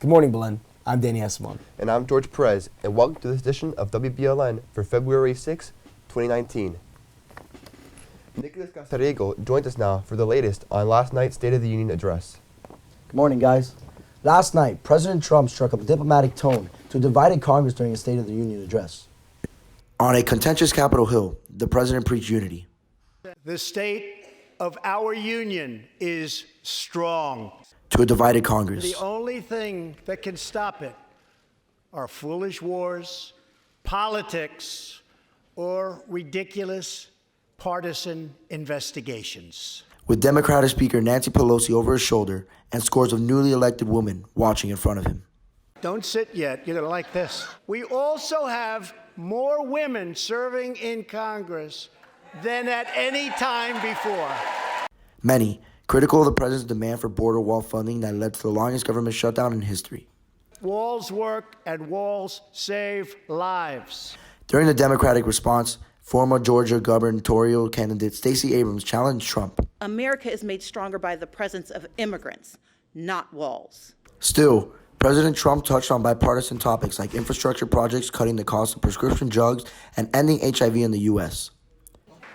Good morning, Belen. I'm Danny Esteban. And I'm George Perez, and welcome to this edition of WBLN for February 6, 2019. Nicholas Casariego joins us now for the latest on last night's State of the Union address. Good morning, guys. Last night, President Trump struck up a diplomatic tone to a divided Congress during his State of the Union address. On a contentious Capitol Hill, the president preached unity. The state of our union is strong. To a divided Congress. The only thing that can stop it are foolish wars, politics, or ridiculous partisan investigations. With Democratic Speaker Nancy Pelosi over his shoulder and scores of newly elected women watching in front of him. Don't sit yet. You're going to like this. We also have more women serving in Congress than at any time before. Many critical of the president's demand for border wall funding that led to the longest government shutdown in history. Walls work and walls save lives. During the Democratic response, former Georgia gubernatorial candidate Stacey Abrams challenged Trump. America is made stronger by the presence of immigrants, not walls. Still, President Trump touched on bipartisan topics like infrastructure projects, cutting the cost of prescription drugs, and ending HIV in the U.S.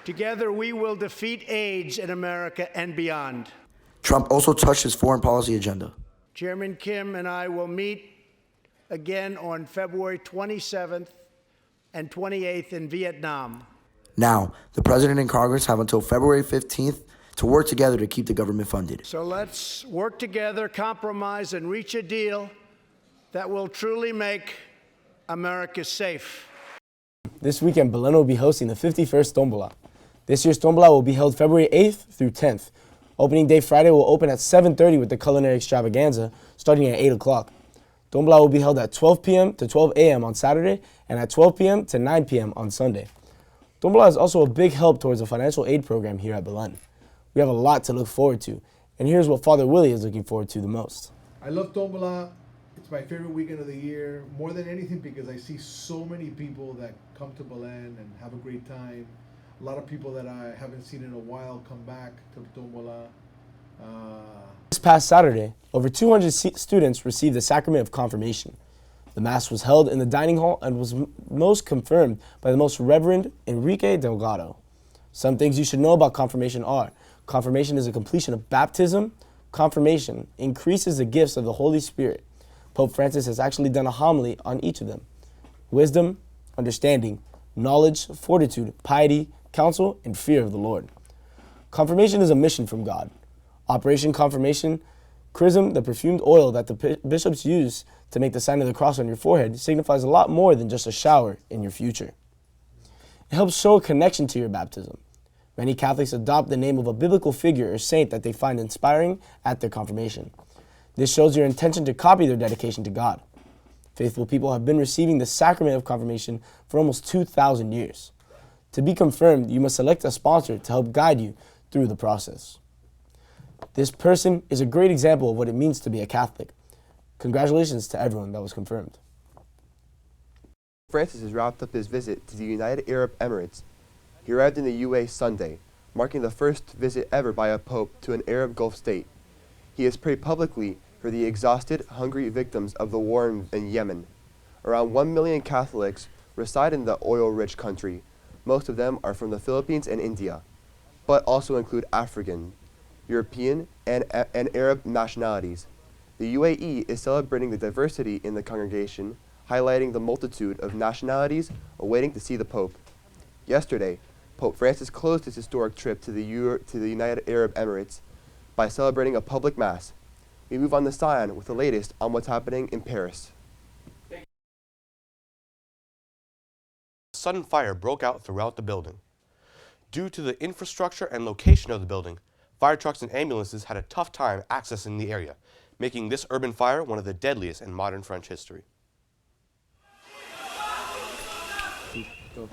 Together, we will defeat AIDS in America and beyond. Trump also touched his foreign policy agenda. Chairman Kim and I will meet again on February 27th and 28th in Vietnam. Now, the president and Congress have until February 15th to work together to keep the government funded. So let's work together, compromise, and reach a deal that will truly make America safe. This weekend, Belen will be hosting the 51st Stoneball. This year's Stoneball will be held February 8th through 10th. Opening day Friday will open at 7:30 with the culinary extravaganza starting at 8 o'clock. Stoneball will be held at 12 p.m. to 12 a.m. on Saturday and at 12 p.m. to 9 p.m. on Sunday. Stoneball is also a big help towards the financial aid program here at Belen. We have a lot to look forward to, and here's what Father Willie is looking forward to the most. I love Stoneball. It's my favorite weekend of the year, more than anything because I see so many people that come to Belen and have a great time. A lot of people that I haven't seen in a while come back to Stoneball. This past Saturday, over 200 students received the sacrament of confirmation. The Mass was held in the dining hall and was most confirmed by the Most Reverend Enrique Delgado. Some things you should know about confirmation are: confirmation is a completion of baptism. Confirmation increases the gifts of the Holy Spirit. Pope Francis has actually done a homily on each of them: wisdom, understanding, knowledge, fortitude, piety, counsel, and fear of the Lord. Confirmation is a mission from God. Operation Confirmation, chrism, the perfumed oil that the bishops use to make the sign of the cross on your forehead, signifies a lot more than just a shower in your future. It helps show a connection to your baptism. Many Catholics adopt the name of a biblical figure or saint that they find inspiring at their confirmation. This shows your intention to copy their dedication to God. Faithful people have been receiving the sacrament of confirmation for almost 2,000 years. To be confirmed, you must select a sponsor to help guide you through the process. This person is a great example of what it means to be a Catholic. Congratulations to everyone that was confirmed. Francis has wrapped up his visit to the United Arab Emirates. He arrived in the UAE Sunday, marking the first visit ever by a pope to an Arab Gulf state. He has prayed publicly for the exhausted, hungry victims of the war in Yemen. Around 1 million Catholics reside in the oil-rich country. Most of them are from the Philippines and India, but also include African, European, and Arab nationalities. The UAE is celebrating the diversity in the congregation, highlighting the multitude of nationalities awaiting to see the Pope. Yesterday, Pope Francis closed his historic trip to the United Arab Emirates by celebrating a public mass. We move on to Sion with the latest on what's happening in Paris. A sudden fire broke out throughout the building. Due to the infrastructure and location of the building, fire trucks and ambulances had a tough time accessing the area, making this urban fire one of the deadliest in modern French history.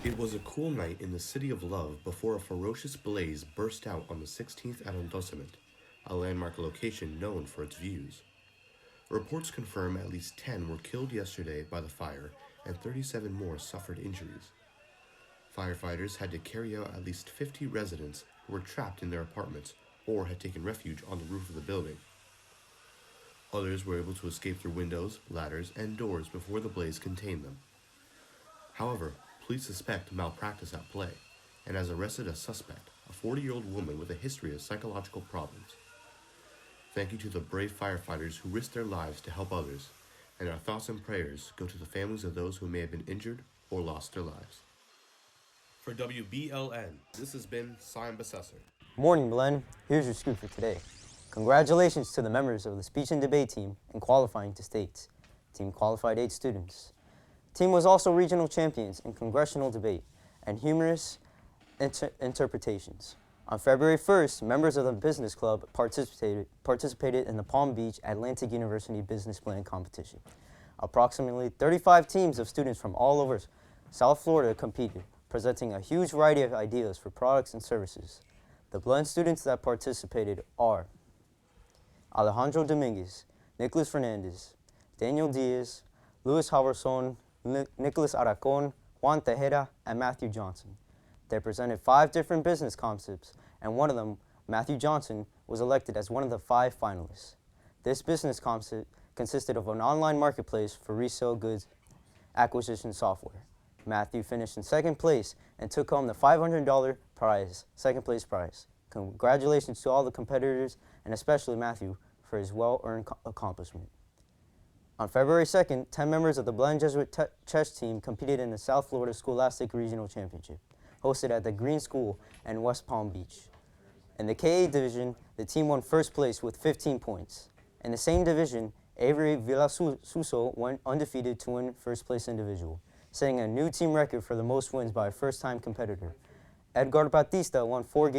It was a cool night in the City of Love before a ferocious blaze burst out on the 16th arrondissement, a landmark location known for its views. Reports confirm at least 10 were killed yesterday by the fire and 37 more suffered injuries. Firefighters had to carry out at least 50 residents who were trapped in their apartments or had taken refuge on the roof of the building. Others were able to escape through windows, ladders, and doors before the blaze contained them. However, police suspect malpractice at play and has arrested a suspect, a 40-year-old woman with a history of psychological problems. Thank you to the brave firefighters who risked their lives to help others, and our thoughts and prayers go to the families of those who may have been injured or lost their lives. For WBLN, this has been Simon Besesser. Morning, Belen. Here's your scoop for today. Congratulations to the members of the speech and debate team in qualifying to states. Team qualified 8 students. Team was also regional champions in congressional debate and humorous interpretations. On February 1st, members of the business club participated in the Palm Beach Atlantic University Business Plan competition. Approximately 35 teams of students from all over South Florida competed, presenting a huge variety of ideas for products and services. The Belen students that participated are Alejandro Dominguez, Nicholas Fernandez, Daniel Diaz, Luis Halverson, Nicholas Aracon, Juan Tejeda, and Matthew Johnson. They presented 5 different business concepts, and one of them, Matthew Johnson, was elected as one of the 5 finalists. This business concept consisted of an online marketplace for resale goods acquisition software. Matthew finished in 2nd place and took home the $500 prize, 2nd place prize. Congratulations to all the competitors, and especially Matthew, for his well-earned accomplishment. On February 2nd, 10 members of the Belen Jesuit chess team competed in the South Florida Scholastic Regional Championship, hosted at the Green School in West Palm Beach. In the KA division, the team won 1st place with 15 points. In the same division, Avery Villasuso went undefeated to win 1st place individual, setting a new team record for the most wins by a first-time competitor. Edgar Batista won 4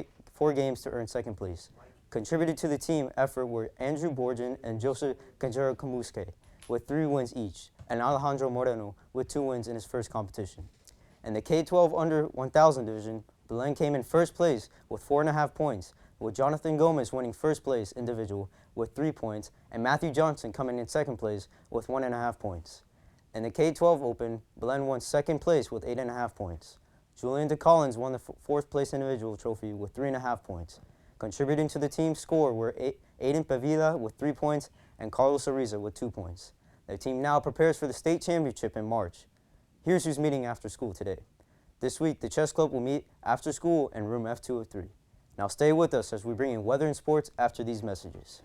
games to earn 2nd place. Contributed to the team effort were Andrew Borgen and Joseph Canjero Camusque, with 3 wins each, and Alejandro Moreno with 2 wins in his first competition. In the K-12 under 1,000 division, Belen came in 1st place with 4.5 points, with Jonathan Gomez winning 1st place individual with 3 points, and Matthew Johnson coming in 2nd place with 1.5 points. In the K-12 Open, Belen won 2nd place with 8.5 points. Julian DeCollins won the 4th place individual trophy with 3.5 points. Contributing to the team's score were Aiden Pavila with 3 points and Carlos Ariza with 2 points. The team now prepares for the state championship in March. Here's who's meeting after school today. This week, the chess club will meet after school in room F203. Now stay with us as we bring in weather and sports after these messages.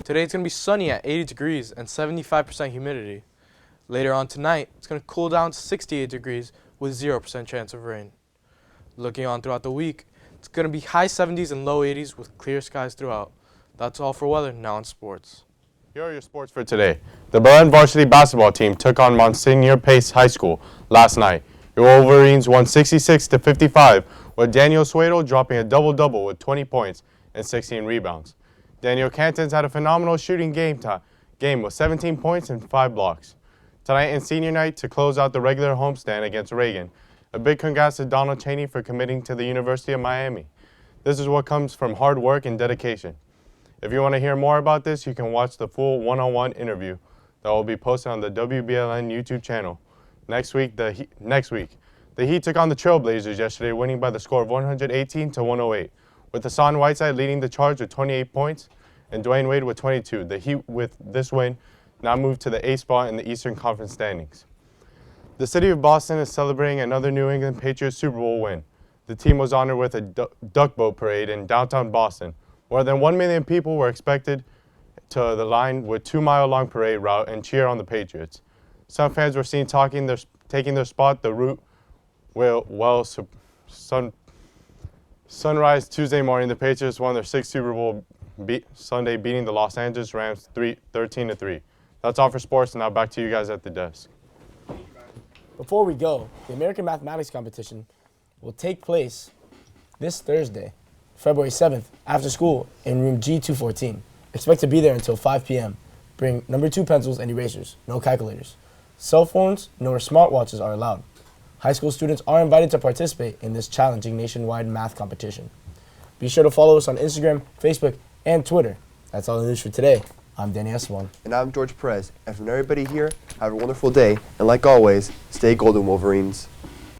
Today it's going to be sunny at 80 degrees and 75% humidity. Later on tonight, it's going to cool down to 68 degrees with 0% chance of rain. Looking on throughout the week, it's going to be high 70s and low 80s with clear skies throughout. That's all for weather. Now in sports. Here are your sports for today. The Belen varsity basketball team took on Monsignor Pace High School last night. Your Wolverines won 66-55, with Daniel Suedo dropping a double-double with 20 points and 16 rebounds. Daniel Cantons had a phenomenal shooting game with 17 points and 5 blocks. Tonight and senior night to close out the regular homestand against Reagan. A big congrats to Donald Chaney for committing to the University of Miami. This is what comes from hard work and dedication. If you want to hear more about this, you can watch the full one-on-one interview that will be posted on the WBLN YouTube channel. Next week, the Heat took on the Trailblazers yesterday, winning by the score of 118-108. With Hassan Whiteside leading the charge with 28 points and Dwayne Wade with 22. The Heat, with this win, now move to the 8th spot in the Eastern Conference standings. The city of Boston is celebrating another New England Patriots Super Bowl win. The team was honored with a duck boat parade in downtown Boston. More than 1 million people were expected to the line with 2-mile-long parade route and cheer on the Patriots. Some fans were seen taking their spot. The route will sunrise Tuesday morning. The Patriots won their 6th Super Bowl Sunday, beating the Los Angeles Rams 13-3. That's all for sports, and now back to you guys at the desk. Before we go, the American Mathematics Competition will take place this Thursday, February 7th, after school in room G214. Expect to be there until 5 p.m. Bring number 2 pencils and erasers, no calculators. Cell phones nor smartwatches are allowed. High school students are invited to participate in this challenging nationwide math competition. Be sure to follow us on Instagram, Facebook, and Twitter. That's all the news for today. I'm Danny Esteban. And I'm George Perez. And from everybody here, have a wonderful day. And like always, stay golden, Wolverines.